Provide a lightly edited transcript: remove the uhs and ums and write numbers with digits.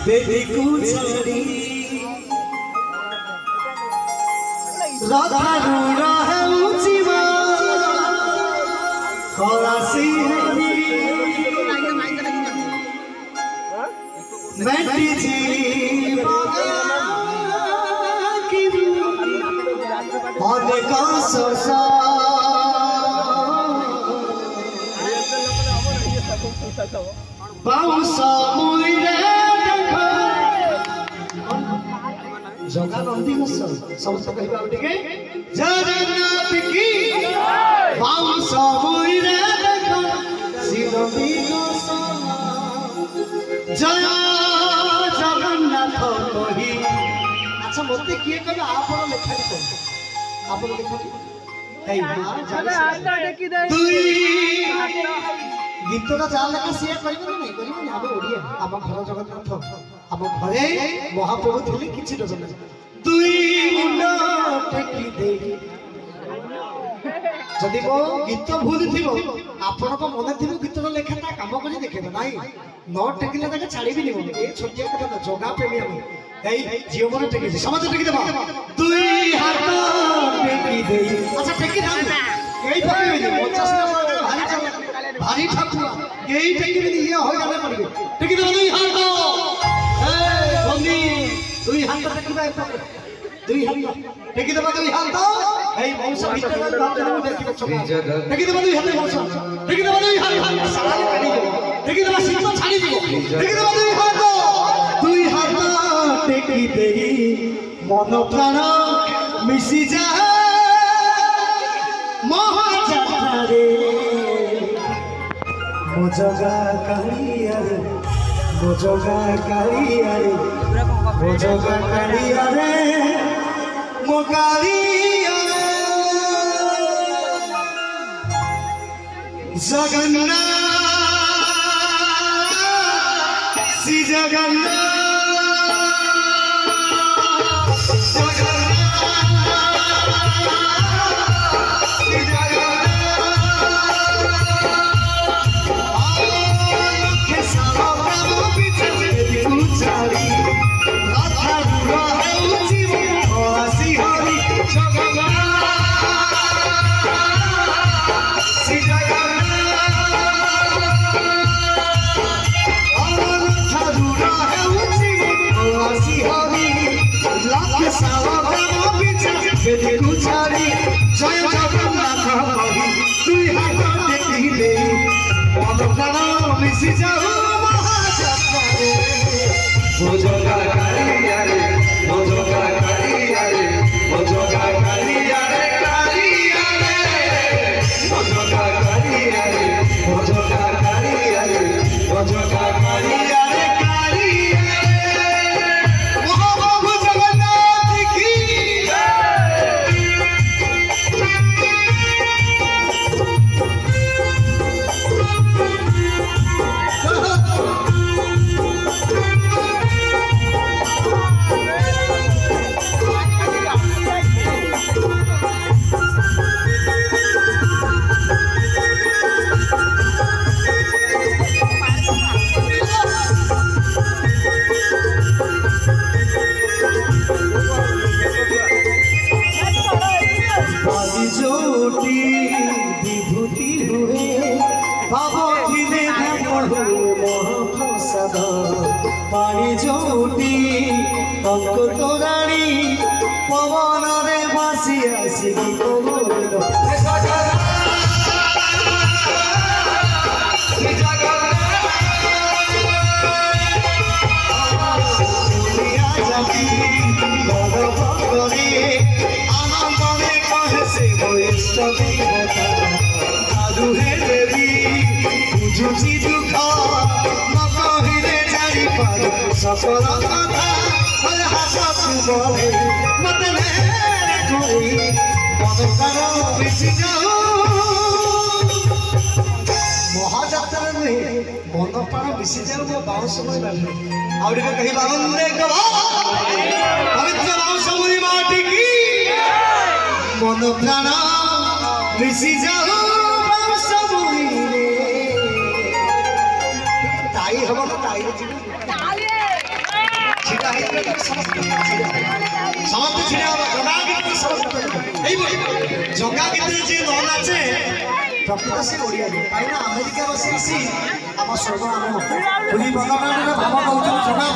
Baby कुचड़ी Radha Rura है ऊंचीवा खलासी मैटी जी होने का सोसा बाउंसा मुइरे जगा नंदी घोष समस्त कहबा उठके जगन्नाथ की बाउंस मुइरे देखो शिरबी घोष जय जगन्नाथ कही। अच्छा मते किए कहबा आपण लेखाली कोन आपण लेखाली हेई मां हाथ देखि दे दुई गीतटा जा लेखा सिया करिबो नै करिबो नै हम ओडिया हम घर जगन्नाथ हम घरे महाप्रभु थिले किछि डजन दुई मुंडा टेकी दे जदि को गीत भूल थिबो आपण को मन थिबो गीतटा लेखाटा काम करि देखेबो नै न टेकिले ताके छाड़ीबी नै ए छोटिया कथा जगा प्रेमी हम एई जियो मन टेकी समझ टेकी देबा दुई हाथ टेकी दे। अच्छा टेकी दाम एई पकेबी 50 ना भारी चल भारी ठाकुर यही टेकी में ये हो जाने पड़ेगा टेकी दो दुई हाथ ए बंदी दुई हाथ टेकी बा दुई हाथ टेकी दो दुई हाथ ए मौसा भीतर बात करबो देखि छका टेकी दो दुई हाथ मौसा टेकी दो दुई हाथ सारी काटी दो टेकी दो सिंह छाड़ी दो टेकी दो दुई हाथ टेकी देई मन प्राण मिसी जा महाजात्रा रे मोजगा कालिया रे मोजगा कालिया रे मोजगा कालिया रे मो कालिया रे जगन्नाथ श्री जगन्नाथ जय जगन्नाथ कही दुई हाथ टेकी दे मन प्राण मिसी जाऊ महाजात्रा रे मोजगा कालिया रे मोजगा कालिया रे मोजगा कालिया रे कालिया रे मोजगा कालिया रे मोजगा कालिया रे मोजगा कालिया रे कालिया रे महाप्रभु जगन्नाथ की जोटी विभूति हुए भावथिले महाप्रसाद पानी जोटी टंक तोराणी पवन रे भासी आसी सकल कथा हास बोले मत मन कर मिसी जाऊ प्राण मिसी जाओ मो बाउंस मोई बाटे आउ टिके कहि बावंदे कहो पवित्र बाउंस मोई माटी की मन प्राण मिसी जाओ बाउंस मोई रे ताई हम तो ताई जी छिड़ा है समस्त छिड़ा जगा गीत समस्त जगा गीत जे न नाचे प्रकृत से ओडिया कहीं अमेरिका बस आसी आम स्वर्ग आम पुरी बंदर भाव कहते जगह